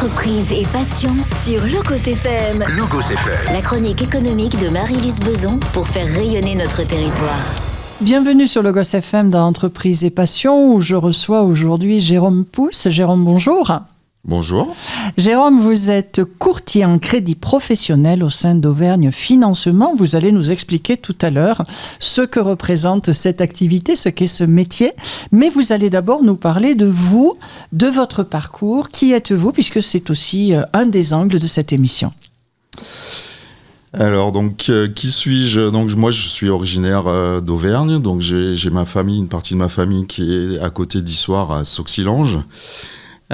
Entreprise et passion sur Logos FM. Logos FM. La chronique économique de Marie-Luce Beson pour faire rayonner notre territoire. Bienvenue sur Logos FM dans Entreprise et passion où je reçois aujourd'hui Jérôme Pousse. Jérôme, bonjour. Bonjour. Jérôme, vous êtes courtier en crédit professionnel au sein d'Auvergne Financement. Vous allez nous expliquer tout à l'heure ce que représente cette activité, ce qu'est ce métier. Mais vous allez d'abord nous parler de vous, de votre parcours. Qui êtes-vous, puisque c'est aussi un des angles de cette émission. Alors, donc, qui suis-je ? Donc, moi, je suis originaire d'Auvergne. Donc, j'ai ma famille, une partie de ma famille qui est à côté d'Issoire, à Sauxillanges.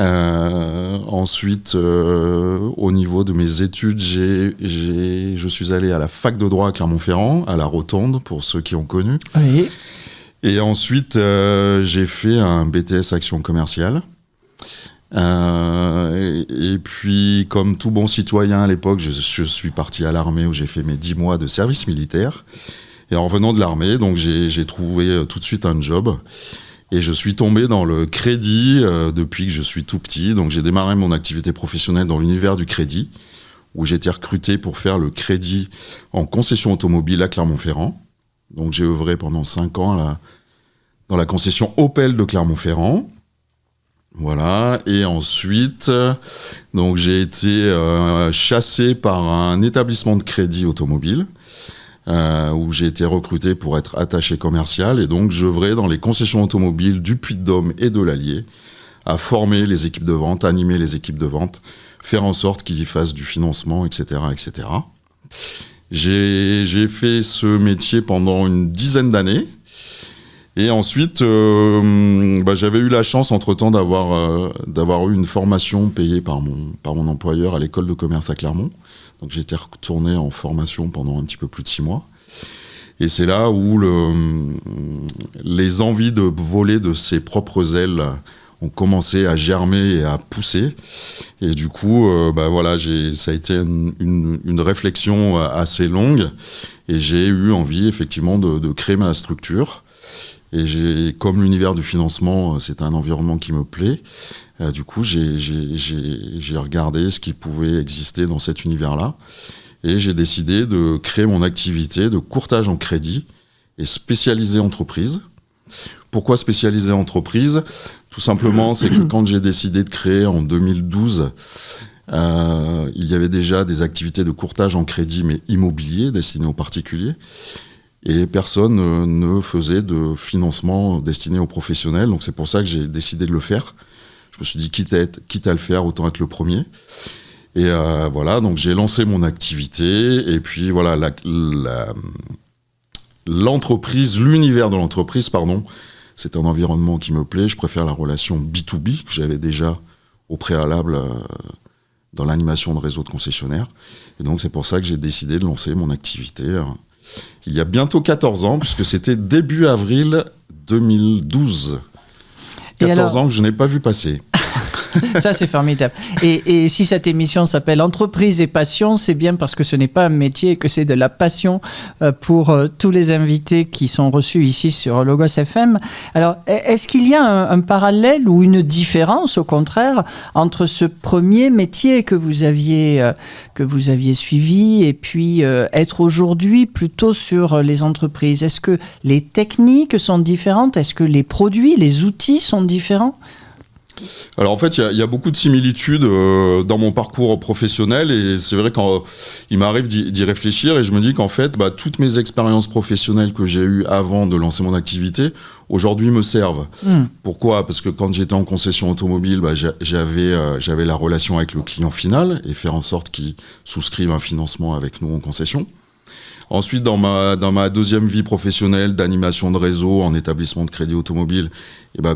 Ensuite, au niveau de mes études, je suis allé à la fac de droit à Clermont-Ferrand, à la Rotonde, pour ceux qui ont connu. Oui. Et ensuite, j'ai fait un BTS Action Commerciale. Et puis, comme tout bon citoyen à l'époque, je suis parti à l'armée où j'ai fait mes 10 mois de service militaire. Et en revenant de l'armée, donc j'ai trouvé tout de suite un job. Et je suis tombé dans le crédit depuis que je suis tout petit. Donc j'ai démarré mon activité professionnelle dans l'univers du crédit, où j'ai été recruté pour faire le crédit en concession automobile à Clermont-Ferrand. Donc j'ai œuvré pendant 5 ans dans la concession Opel de Clermont-Ferrand. Voilà. Et ensuite, donc j'ai été chassé par un établissement de crédit automobile. Où j'ai été recruté pour être attaché commercial et donc j'œuvrais dans les concessions automobiles du Puy-de-Dôme et de l'Allier à former les équipes de vente, animer les équipes de vente, faire en sorte qu'ils y fassent du financement, etc., etc. J'ai fait ce métier pendant une dizaine d'années et ensuite j'avais eu la chance entre-temps d'avoir eu une formation payée par mon employeur à l'école de commerce à Clermont. Donc j'étais retourné en formation pendant un petit peu plus de 6 mois. Et c'est là où les envies de voler de ses propres ailes ont commencé à germer et à pousser. Et du coup, ça a été une réflexion assez longue. Et j'ai eu envie effectivement de créer ma structure. Et comme l'univers du financement, c'est un environnement qui me plaît. Du coup, j'ai regardé ce qui pouvait exister dans cet univers-là et j'ai décidé de créer mon activité de courtage en crédit et spécialisé entreprise. Pourquoi spécialisé entreprise ? Tout simplement, c'est que quand j'ai décidé de créer en 2012, il y avait déjà des activités de courtage en crédit, mais immobilier, destinées aux particuliers. Et personne ne faisait de financement destiné aux professionnels. Donc c'est pour ça que j'ai décidé de le faire. Je me suis dit, quitte à le faire, autant être le premier. Et voilà, donc j'ai lancé mon activité. Et puis voilà, l'univers de l'entreprise, c'est un environnement qui me plaît. Je préfère la relation B2B que j'avais déjà au préalable dans l'animation de réseau de concessionnaires. Et donc c'est pour ça que j'ai décidé de lancer mon activité il y a bientôt 14 ans, puisque c'était début avril 2012. 14 ans que je n'ai pas vu passer. Ça, c'est formidable. Et si cette émission s'appelle Entreprise et passion, c'est bien parce que ce n'est pas un métier, que c'est de la passion pour tous les invités qui sont reçus ici sur Logos FM. Alors, est-ce qu'il y a un parallèle ou une différence, au contraire, entre ce premier métier que vous aviez suivi et puis être aujourd'hui plutôt sur les entreprises ? Est-ce que les techniques sont différentes ? Est-ce que les produits, les outils sont différents ? Alors en fait, il y a beaucoup de similitudes dans mon parcours professionnel et c'est vrai qu'il m'arrive d'y réfléchir et je me dis qu'en fait, toutes mes expériences professionnelles que j'ai eues avant de lancer mon activité, aujourd'hui me servent. Pourquoi ? Parce que quand j'étais en concession automobile, j'avais la relation avec le client final et faire en sorte qu'il souscrive un financement avec nous en concession. Ensuite, dans ma deuxième vie professionnelle d'animation de réseau en établissement de crédit automobile,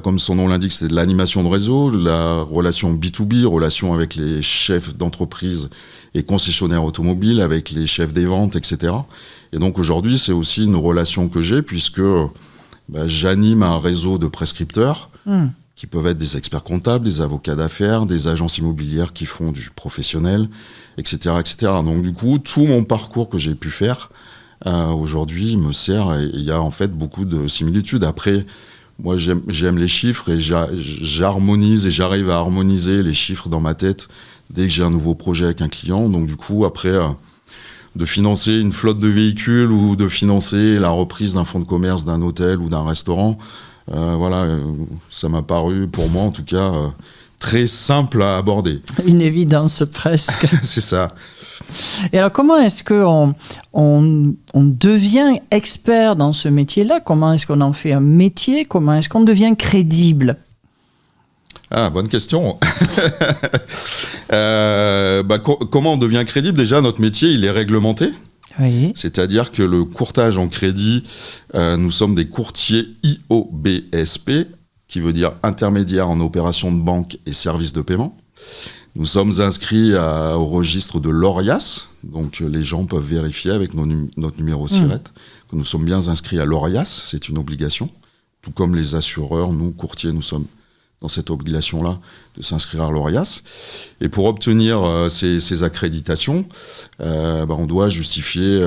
comme son nom l'indique, c'était de l'animation de réseau, la relation B2B, relation avec les chefs d'entreprise et concessionnaires automobiles, avec les chefs des ventes, etc. Et donc aujourd'hui, c'est aussi une relation que j'ai puisque j'anime un réseau de prescripteurs qui peuvent être des experts comptables, des avocats d'affaires, des agences immobilières qui font du professionnel, etc., etc. Donc du coup, tout mon parcours que j'ai pu faire aujourd'hui me sert et il y a en fait beaucoup de similitudes. Après, Moi, j'aime les chiffres et j'harmonise et j'arrive à harmoniser les chiffres dans ma tête dès que j'ai un nouveau projet avec un client. Donc du coup, après, de financer une flotte de véhicules ou de financer la reprise d'un fonds de commerce, d'un hôtel ou d'un restaurant, ça m'a paru, pour moi en tout cas, très simple à aborder. Une évidence presque. C'est ça. Et alors, comment est-ce qu'on devient expert dans ce métier-là? Comment est-ce qu'on en fait un métier? Comment est-ce qu'on devient crédible? Ah, bonne question. Comment on devient crédible? Déjà, notre métier, il est réglementé. Oui. C'est-à-dire que le courtage en crédit, nous sommes des courtiers IOBSP, qui veut dire intermédiaire en opérations de banque et services de paiement. Nous sommes inscrits au registre de l'ORIAS, donc les gens peuvent vérifier avec notre numéro SIRET que nous sommes bien inscrits à l'ORIAS, c'est une obligation. Tout comme les assureurs, nous, courtiers, nous sommes dans cette obligation-là de s'inscrire à l'ORIAS. Et pour obtenir ces accréditations, on doit justifier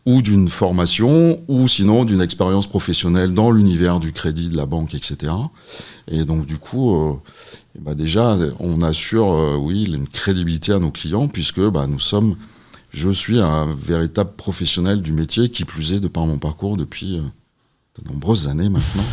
ou d'une formation, ou sinon d'une expérience professionnelle dans l'univers du crédit, de la banque, etc. Et donc du coup, déjà, on assure une crédibilité à nos clients, puisque je suis un véritable professionnel du métier, qui plus est de par mon parcours depuis de nombreuses années maintenant.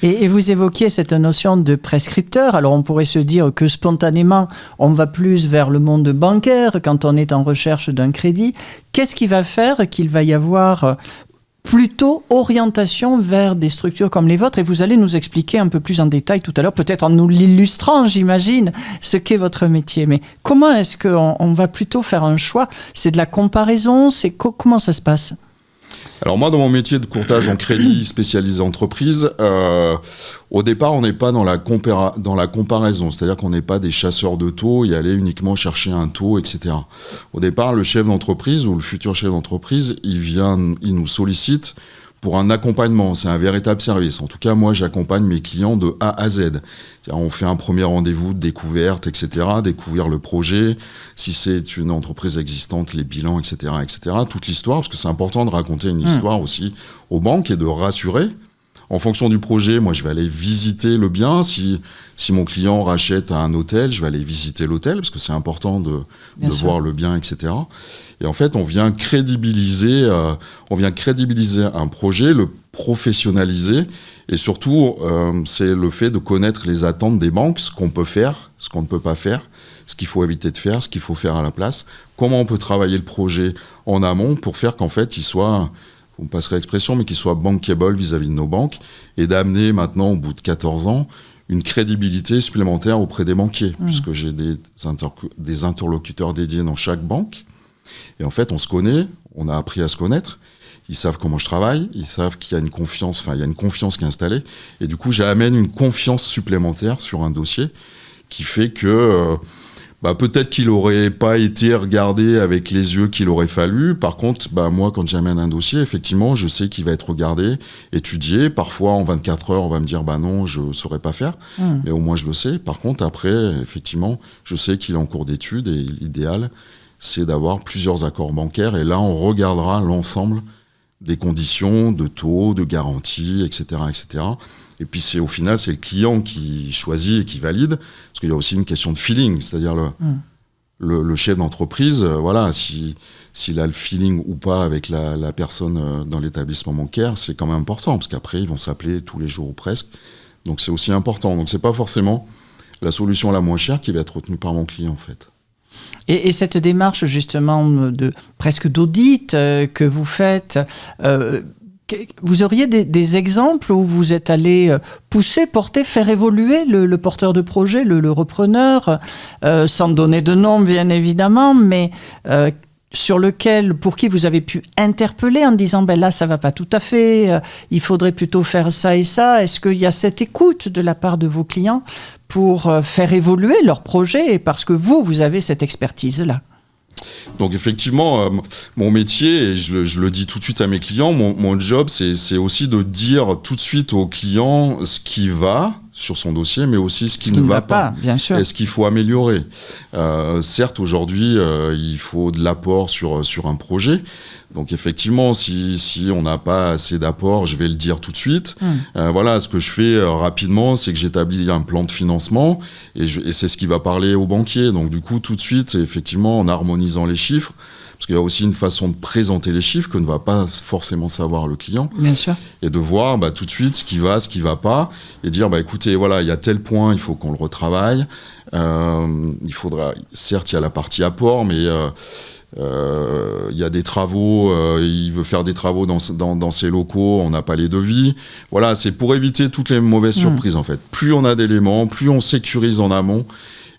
Et vous évoquiez cette notion de prescripteur. Alors on pourrait se dire que spontanément, on va plus vers le monde bancaire quand on est en recherche d'un crédit. Qu'est-ce qui va faire qu'il va y avoir plutôt orientation vers des structures comme les vôtres? Et vous allez nous expliquer un peu plus en détail tout à l'heure, peut-être en nous l'illustrant, j'imagine, ce qu'est votre métier. Mais comment est-ce qu'on va plutôt faire un choix? C'est de la comparaison? Comment ça se passe? Alors moi, dans mon métier de courtage en crédit spécialisé entreprise, au départ, on n'est pas dans la comparaison, c'est-à-dire qu'on n'est pas des chasseurs de taux et aller uniquement chercher un taux, etc. Au départ, le chef d'entreprise ou le futur chef d'entreprise, il nous sollicite pour un accompagnement, c'est un véritable service. En tout cas, moi, j'accompagne mes clients de A à Z. On fait un premier rendez-vous de découverte, etc., découvrir le projet, si c'est une entreprise existante, les bilans, etc., etc., toute l'histoire, parce que c'est important de raconter une histoire aussi aux banques et de rassurer. En fonction du projet, moi, je vais aller visiter le bien. Si mon client rachète un hôtel, je vais aller visiter l'hôtel, parce que c'est important de voir le bien, etc. Et en fait, on vient crédibiliser un projet, le professionnaliser. Et surtout, c'est le fait de connaître les attentes des banques, ce qu'on peut faire, ce qu'on ne peut pas faire, ce qu'il faut éviter de faire, ce qu'il faut faire à la place. Comment on peut travailler le projet en amont pour faire qu'en fait, il soit... on passerait l'expression, mais qu'il soit bankable vis-à-vis de nos banques, et d'amener maintenant, au bout de 14 ans, une crédibilité supplémentaire auprès des banquiers, puisque j'ai des interlocuteurs dédiés dans chaque banque. Et en fait, on se connaît, on a appris à se connaître, ils savent comment je travaille, ils savent qu'il y a une confiance, il y a une confiance qui est installée, et du coup, j'amène une confiance supplémentaire sur un dossier qui fait que... peut-être qu'il n'aurait pas été regardé avec les yeux qu'il aurait fallu. Par contre, moi, quand j'amène un dossier, effectivement, je sais qu'il va être regardé, étudié. Parfois, en 24 heures, on va me dire, non, je ne saurais pas faire. Mais au moins, je le sais. Par contre, après, effectivement, je sais qu'il est en cours d'étude et l'idéal, c'est d'avoir plusieurs accords bancaires. Et là, on regardera l'ensemble des conditions, de taux, de garantie, etc., etc. Et puis au final, c'est le client qui choisit et qui valide, parce qu'il y a aussi une question de feeling, c'est-à-dire le chef d'entreprise, s'il a le feeling ou pas avec la personne dans l'établissement bancaire, c'est quand même important, parce qu'après, ils vont s'appeler tous les jours ou presque. Donc c'est aussi important. Donc c'est pas forcément la solution la moins chère qui va être retenue par mon client, en fait. Et cette démarche, justement, presque d'audit que vous faites... vous auriez des exemples où vous êtes allé pousser, porter, faire évoluer le porteur de projet, le repreneur, sans donner de nom bien évidemment, mais pour qui vous avez pu interpeller en disant là ça va pas tout à fait, il faudrait plutôt faire ça et ça. Est-ce qu'il y a cette écoute de la part de vos clients pour faire évoluer leur projet, parce que vous avez cette expertise-là? Donc effectivement, mon métier, et je le dis tout de suite à mes clients, mon job, c'est aussi de dire tout de suite aux clients ce qui va, sur son dossier, mais aussi ce qui ne va pas, bien sûr. Et ce qu'il faut améliorer. Certes, aujourd'hui, il faut de l'apport sur un projet. Donc effectivement, si on n'a pas assez d'apport, je vais le dire tout de suite. Voilà, ce que je fais rapidement, c'est que j'établis un plan de financement et c'est ce qui va parler aux banquiers. Donc du coup, tout de suite, effectivement, en harmonisant les chiffres, parce qu'il y a aussi une façon de présenter les chiffres que ne va pas forcément savoir le client. Bien sûr. Et de voir tout de suite ce qui va pas, et dire écoutez, voilà, il y a tel point, il faut qu'on le retravaille. Il faudra, certes, il y a la partie apport, mais il y a des travaux, il veut faire des travaux dans ses locaux, on n'a pas les devis. Voilà, c'est pour éviter toutes les mauvaises surprises en fait. Plus on a d'éléments, plus on sécurise en amont.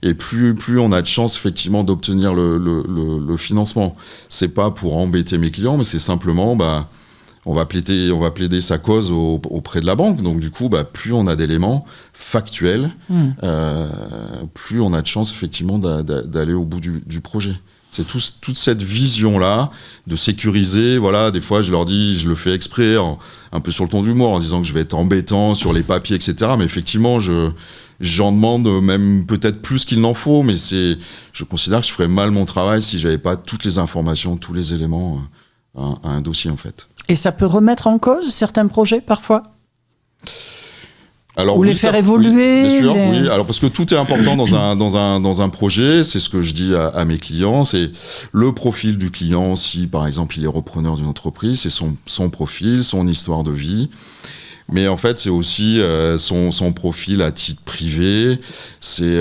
Et plus on a de chances effectivement d'obtenir le financement. C'est pas pour embêter mes clients, mais c'est simplement on va plaider sa cause auprès de la banque. Donc du coup, plus on a d'éléments factuels, plus on a de chances effectivement d'aller au bout du projet. C'est toute cette vision-là de sécuriser. Voilà, des fois, je leur dis, je le fais exprès, un peu sur le ton d'humour, en disant que je vais être embêtant sur les papiers, etc. Mais effectivement, j'en demande même peut-être plus qu'il n'en faut, mais je considère que je ferais mal mon travail si j'avais pas toutes les informations, tous les éléments à un dossier, en fait. Et ça peut remettre en cause certains projets, parfois ? Alors, ou les faire évoluer. Oui, bien sûr, oui. Alors, parce que tout est important dans un projet. C'est ce que je dis à mes clients. C'est le profil du client. Si, par exemple, il est repreneur d'une entreprise, c'est son profil, son histoire de vie. Mais en fait, c'est aussi son profil à titre privé. C'est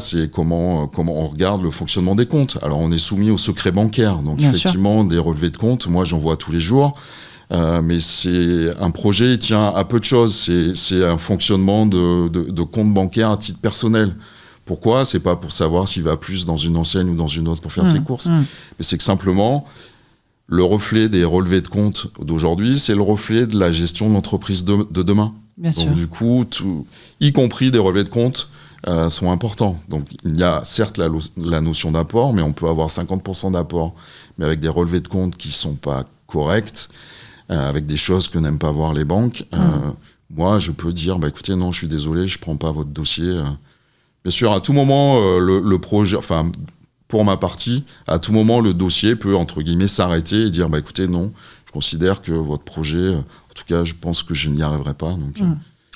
c'est comment on regarde le fonctionnement des comptes. Alors, on est soumis au secret bancaire. Donc, bien effectivement, sûr. des relevés de comptes, moi, j'en vois tous les jours. Mais c'est un projet, il tient à peu de choses. C'est un fonctionnement de compte bancaire à titre personnel. Pourquoi ? C'est pas pour savoir s'il va plus dans une enseigne ou dans une autre pour faire ses courses. Mais c'est que simplement, le reflet des relevés de compte d'aujourd'hui, c'est le reflet de la gestion de l'entreprise de demain. Bien Donc sûr. du coup, y compris des relevés de compte, sont importants. Donc il y a certes la notion d'apport, mais on peut avoir 50% d'apport, mais avec des relevés de compte qui sont pas corrects, avec des choses que n'aiment pas voir les banques. Moi, je peux dire, écoutez, non, je suis désolé, je prends pas votre dossier. Bien sûr, à tout moment, le projet, enfin, pour ma partie, à tout moment, le dossier peut, entre guillemets, s'arrêter et dire, écoutez, non, je considère que votre projet, en tout cas, je pense que je n'y arriverai pas. Donc,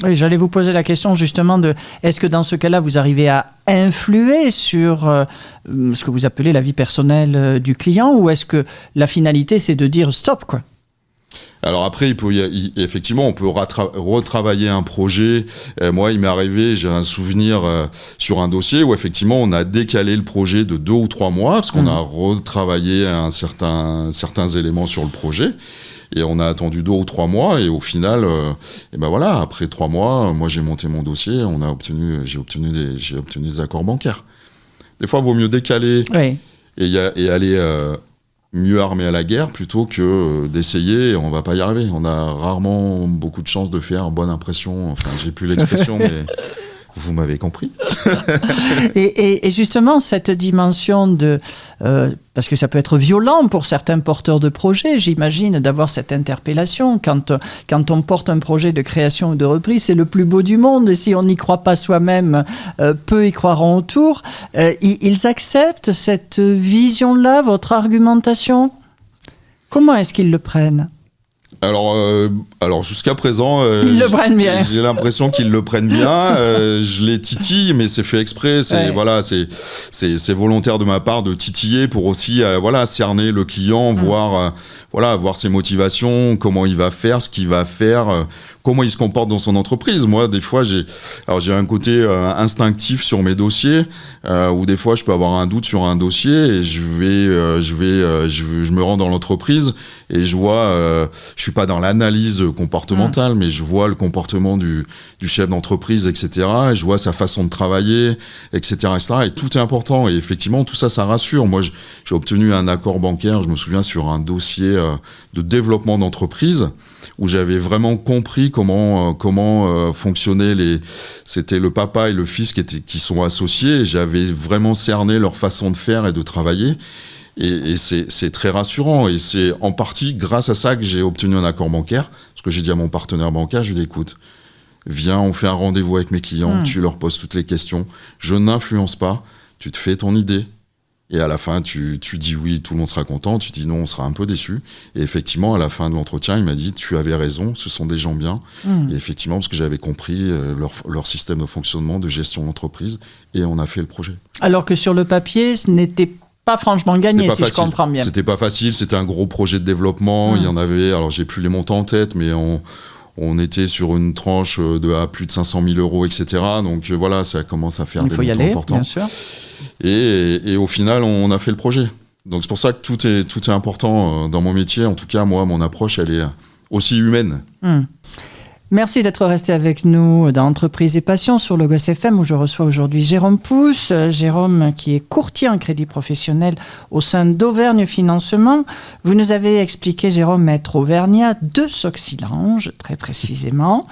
Oui, j'allais vous poser la question justement de est-ce que dans ce cas-là, vous arrivez à influer sur ce que vous appelez la vie personnelle du client, ou est-ce que la finalité, c'est de dire stop, quoi ? Alors après, effectivement, on peut retravailler un projet. Moi, il m'est arrivé, j'ai un souvenir sur un dossier où effectivement, on a décalé le projet de 2 ou 3 mois parce qu'on a retravaillé certains éléments sur le projet. Et on a attendu 2 ou 3 mois et au final, après 3 mois, moi j'ai monté mon dossier, j'ai obtenu des accords bancaires. Des fois, il vaut mieux décaler et aller mieux armé à la guerre plutôt que d'essayer et on va pas y arriver. On a rarement beaucoup de chances de faire bonne impression. Enfin, j'ai plus l'expression, mais vous m'avez compris. et justement, cette dimension de... parce que ça peut être violent pour certains porteurs de projets, j'imagine, d'avoir cette interpellation. Quand on porte un projet de création ou de reprise, c'est le plus beau du monde. Et si on n'y croit pas soi-même, peu y croiront autour. Ils acceptent cette vision-là, votre argumentation ? Comment est-ce qu'ils le prennent ? Alors jusqu'à présent, ils le prennent bien. J'ai l'impression qu'ils le prennent bien. Je les titille, mais c'est fait exprès. C'est volontaire de ma part de titiller pour aussi cerner le client, voir ses motivations, comment il va faire, ce qu'il va faire, comment il se comporte dans son entreprise. Moi, des fois, j'ai un côté instinctif sur mes dossiers, où des fois, je peux avoir un doute sur un dossier et je me rends dans l'entreprise et je vois, je suis pas dans l'analyse comportementale, mais je vois le comportement du chef d'entreprise, etc. Et je vois sa façon de travailler, etc., etc. Et tout est important. Et effectivement, tout ça, ça rassure. Moi, j'ai obtenu un accord bancaire, je me souviens, sur un dossier de développement d'entreprise où j'avais vraiment compris comment fonctionnaient c'était le papa et le fils qui sont associés. Et j'avais vraiment cerné leur façon de faire et de travailler. Et c'est très rassurant. Et c'est en partie grâce à ça que j'ai obtenu un accord bancaire. Parce que j'ai dit à mon partenaire bancaire, je lui ai dit, écoute, viens, on fait un rendez-vous avec mes clients, tu leur poses toutes les questions. Je n'influence pas, tu te fais ton idée. Et à la fin, tu dis oui, tout le monde sera content. Tu dis non, on sera un peu déçu. Et effectivement, à la fin de l'entretien, il m'a dit, tu avais raison, ce sont des gens bien. Et effectivement, parce que j'avais compris leur système de fonctionnement, de gestion d'entreprise, et on a fait le projet. Alors que sur le papier, ce n'était pas franchement gagné, si je comprends bien. C'était pas facile, c'était un gros projet de développement. Il y en avait, alors j'ai plus les montants en tête, mais on était sur une tranche de à plus de 500 000 euros, etc. Donc voilà, ça commence à faire des montants importants. Bien sûr. Et au final, on a fait le projet. Donc c'est pour ça que tout est important dans mon métier. En tout cas, moi, mon approche, elle est aussi humaine. Merci d'être resté avec nous dans Entreprise et Passion sur Logos FM, où je reçois aujourd'hui Jérôme Pousse. Jérôme, qui est courtier en crédit professionnel au sein d'Auvergne Financement. Vous nous avez expliqué, Jérôme, être auvergnat de Sauxillanges, très précisément,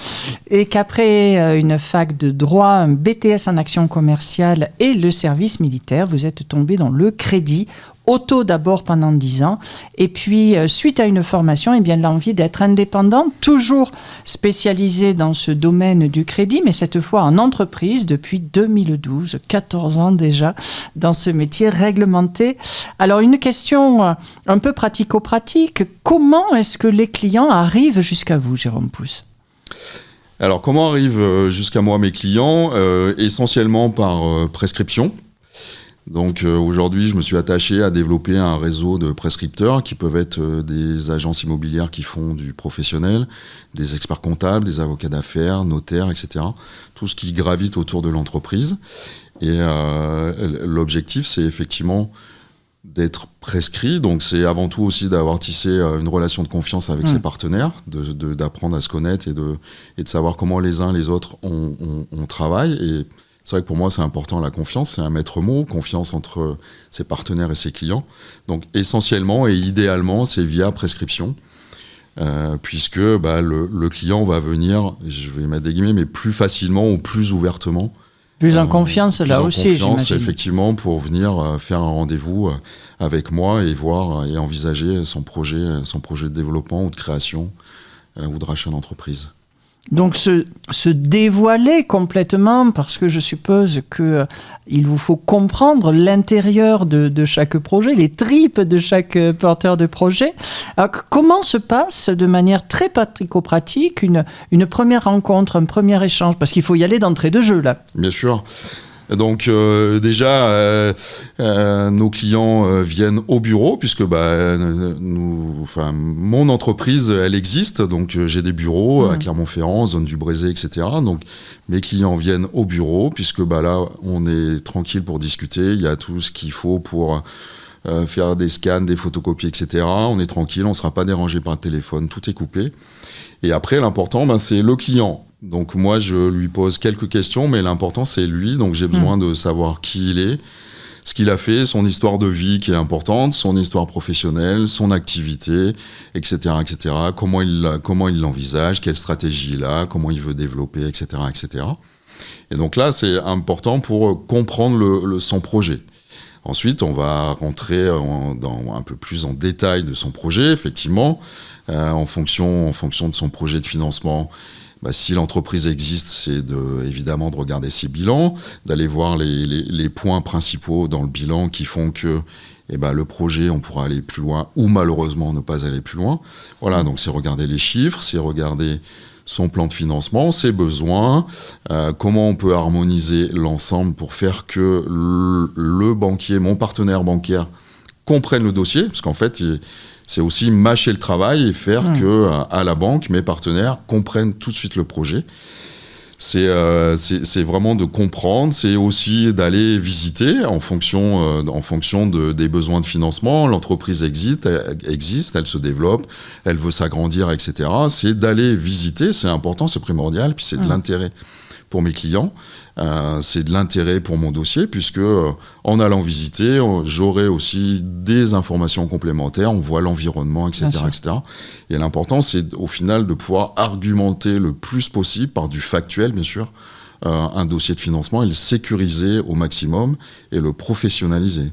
et qu'après une fac de droit, un BTS en action commerciale et le service militaire, vous êtes tombé dans le crédit auto d'abord pendant 10 ans, et puis suite à une formation, eh bien, l'envie d'être indépendant, toujours spécialisé dans ce domaine du crédit, mais cette fois en entreprise depuis 2012, 14 ans déjà dans ce métier réglementé. Alors une question un peu pratico-pratique, comment est-ce que les clients arrivent jusqu'à vous, Jérôme Pousse ? Alors comment arrivent jusqu'à moi mes clients ? Essentiellement par prescription. Donc aujourd'hui, je me suis attaché à développer un réseau de prescripteurs qui peuvent être des agences immobilières qui font du professionnel, des experts comptables, des avocats d'affaires, notaires, etc. Tout ce qui gravite autour de l'entreprise. Et l'objectif, c'est effectivement d'être prescrit. Donc c'est avant tout aussi d'avoir tissé une relation de confiance avec ses partenaires, d'apprendre à se connaître et de savoir comment les uns les autres on travaille. Et c'est vrai que pour moi, c'est important, la confiance, c'est un maître mot, confiance entre ses partenaires et ses clients. Donc essentiellement et idéalement, c'est via prescription, puisque le client va venir, je vais mettre des guillemets, mais plus facilement ou plus ouvertement. Plus en confiance, là aussi, j'imagine. Effectivement, pour venir faire un rendez-vous avec moi et voir et envisager son projet de développement ou de création ou de rachat d'entreprise. Donc se dévoiler complètement, parce que je suppose qu'il vous faut comprendre l'intérieur de chaque projet, les tripes de chaque porteur de projet. Alors, comment se passe de manière très pratico-pratique une première rencontre, un premier échange ? Parce qu'il faut y aller d'entrée de jeu, là. Bien sûr. Donc déjà, nos clients viennent au bureau, puisque mon entreprise, elle existe. Donc j'ai des bureaux à Clermont-Ferrand, zone du Brézé, etc. Donc mes clients viennent au bureau, puisque là, on est tranquille pour discuter. Il y a tout ce qu'il faut pour faire des scans, des photocopies, etc. On est tranquille, on ne sera pas dérangé par le téléphone, tout est coupé. Et après, l'important, c'est le client. Donc moi, je lui pose quelques questions, mais l'important, c'est lui. Donc j'ai besoin de savoir qui il est, ce qu'il a fait, son histoire de vie qui est importante, son histoire professionnelle, son activité, etc., etc. Comment il l'envisage, quelle stratégie il a, comment il veut développer, etc., etc. Et donc là, c'est important pour comprendre son projet. Ensuite, on va rentrer un peu plus en détail de son projet, effectivement, en fonction de son projet de financement. Si l'entreprise existe, c'est évidemment de regarder ses bilans, d'aller voir les points principaux dans le bilan qui font que le projet, on pourra aller plus loin ou malheureusement ne pas aller plus loin. Voilà, donc c'est regarder les chiffres, c'est regarder son plan de financement, ses besoins, comment on peut harmoniser l'ensemble pour faire que le banquier, mon partenaire bancaire, comprenne le dossier, parce qu'en fait, c'est aussi mâcher le travail et faire que à la banque, mes partenaires comprennent tout de suite le projet. C'est vraiment de comprendre, c'est aussi d'aller visiter en fonction des besoins de financement. L'entreprise existe, elle se développe, elle veut s'agrandir, etc. C'est d'aller visiter, c'est important, c'est primordial, puis c'est de l'intérêt pour mes clients. C'est de l'intérêt pour mon dossier, puisque en allant visiter, j'aurai aussi des informations complémentaires, on voit l'environnement, etc., etc. Et l'important, c'est au final de pouvoir argumenter le plus possible, par du factuel, bien sûr, un dossier de financement et le sécuriser au maximum et le professionnaliser.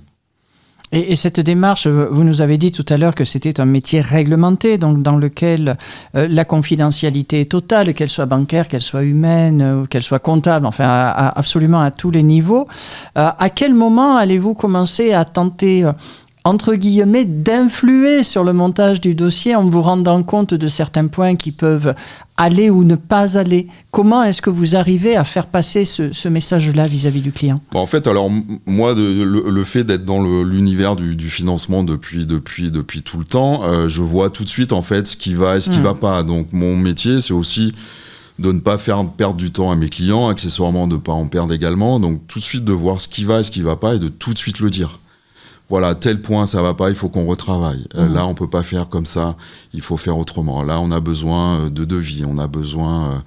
Et cette démarche, vous nous avez dit tout à l'heure que c'était un métier réglementé, donc dans lequel la confidentialité est totale, qu'elle soit bancaire, qu'elle soit humaine, qu'elle soit comptable, enfin absolument à tous les niveaux. À quel moment allez-vous commencer à tenter, entre guillemets, d'influer sur le montage du dossier en vous rendant compte de certains points qui peuvent aller ou ne pas aller? Comment est-ce que vous arrivez à faire passer ce message-là vis-à-vis du client? En fait, alors moi, le fait d'être dans l'univers du financement depuis tout le temps, je vois tout de suite en fait ce qui va et ce qui va pas. Donc mon métier, c'est aussi de ne pas faire perdre du temps à mes clients, accessoirement de ne pas en perdre également. Donc tout de suite de voir ce qui va et ce qui va pas et de tout de suite le dire. Voilà, tel point, ça va pas, il faut qu'on retravaille. Là, on peut pas faire comme ça, il faut faire autrement. Là, on a besoin de devis, on a besoin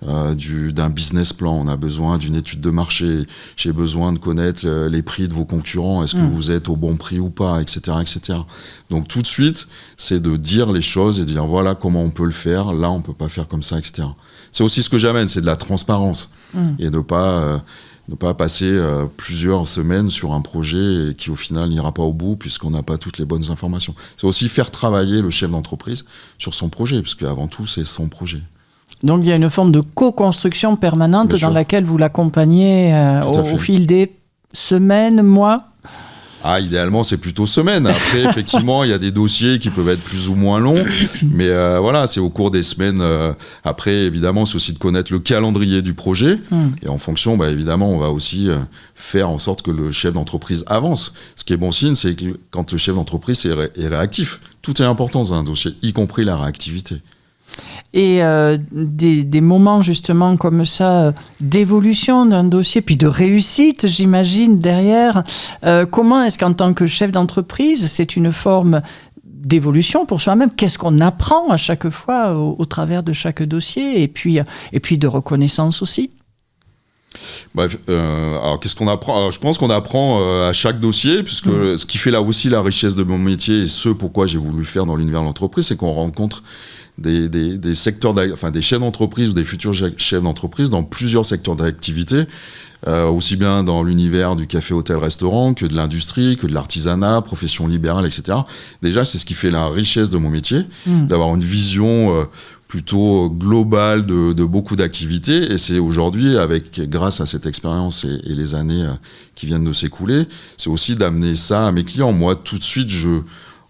d'un business plan, on a besoin d'une étude de marché, j'ai besoin de connaître les prix de vos concurrents, est-ce que vous êtes au bon prix ou pas, etc., etc. Donc tout de suite, c'est de dire les choses et de dire voilà comment on peut le faire, là, on peut pas faire comme ça, etc. C'est aussi ce que j'amène, c'est de la transparence et de pas passer plusieurs semaines sur un projet qui au final n'ira pas au bout puisqu'on n'a pas toutes les bonnes informations. C'est aussi faire travailler le chef d'entreprise sur son projet, puisque avant tout c'est son projet. Donc il y a une forme de co-construction permanente dans laquelle vous l'accompagnez au fil des semaines, mois. Idéalement, c'est plutôt semaine. Après, effectivement, il y a des dossiers qui peuvent être plus ou moins longs. Mais voilà, c'est au cours des semaines. Après, évidemment, c'est aussi de connaître le calendrier du projet. Et en fonction, évidemment, on va aussi faire en sorte que le chef d'entreprise avance. Ce qui est bon signe, c'est que quand le chef d'entreprise est réactif. Tout est important dans un dossier, y compris la réactivité. Et des moments justement comme ça d'évolution d'un dossier, puis de réussite, j'imagine, derrière. Comment est-ce qu'en tant que chef d'entreprise, c'est une forme d'évolution pour soi-même? Qu'est-ce qu'on apprend à chaque fois au travers de chaque dossier et puis de reconnaissance aussi? Bref, alors qu'est-ce qu'on apprend? Alors, je pense qu'on apprend à chaque dossier, puisque ce qui fait là aussi la richesse de mon métier et ce pourquoi j'ai voulu le faire dans l'univers de l'entreprise, c'est qu'on rencontre des secteurs, des chefs d'entreprise ou des futurs chefs d'entreprise dans plusieurs secteurs d'activité, aussi bien dans l'univers du café, hôtel, restaurant, que de l'industrie, que de l'artisanat, profession libérale, etc. Déjà, c'est ce qui fait la richesse de mon métier, d'avoir une vision plutôt globale de beaucoup d'activités. Et c'est aujourd'hui, grâce à cette expérience et les années qui viennent de s'écouler, c'est aussi d'amener ça à mes clients. Moi, tout de suite,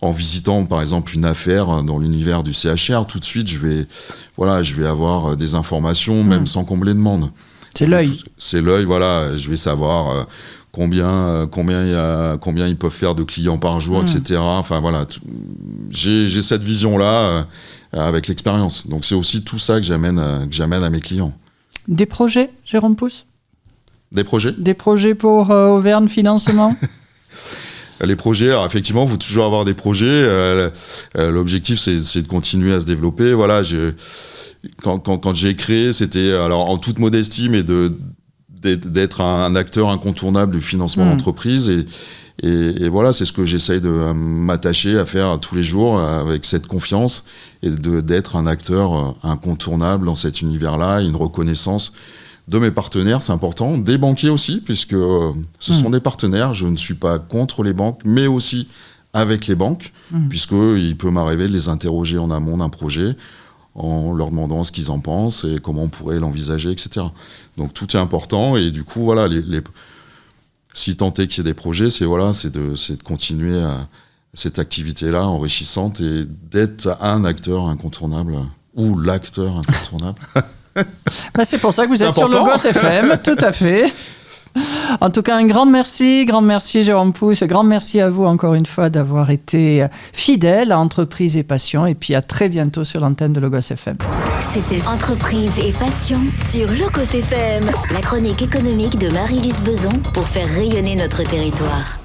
en visitant par exemple une affaire dans l'univers du CHR, tout de suite je vais avoir des informations même sans qu'on me les demande. C'est l'œil. C'est l'œil, voilà. Je vais savoir combien ils peuvent faire de clients par jour, etc. Enfin voilà, j'ai cette vision-là avec l'expérience. Donc c'est aussi tout ça que j'amène à mes clients. Des projets, Jérôme Pousse? Des projets? Des projets pour Auvergne Financement? Les projets, alors effectivement, il faut toujours avoir des projets. L'objectif, c'est de continuer à se développer. Voilà, quand j'ai créé, c'était alors en toute modestie, mais d'être un acteur incontournable du financement d'entreprise. Et voilà, c'est ce que j'essaye de m'attacher à faire tous les jours avec cette confiance et d'être un acteur incontournable dans cet univers-là, une reconnaissance de mes partenaires, c'est important, des banquiers aussi, puisque ce sont des partenaires, je ne suis pas contre les banques, mais aussi avec les banques, puisqu'il peut m'arriver de les interroger en amont d'un projet, en leur demandant ce qu'ils en pensent et comment on pourrait l'envisager, etc. Donc tout est important, et du coup, voilà, si tant est qu'il y ait des projets, c'est de continuer cette activité-là enrichissante et d'être un acteur incontournable, ou l'acteur incontournable. C'est pour ça que vous êtes sur Logos FM, tout à fait. En tout cas, un grand merci Jérôme Pousse, grand merci à vous encore une fois d'avoir été fidèle à Entreprise et Passion, et puis à très bientôt sur l'antenne de Logos FM. C'était Entreprise et Passion sur Logos FM, la chronique économique de Marie-Luce Beson pour faire rayonner notre territoire.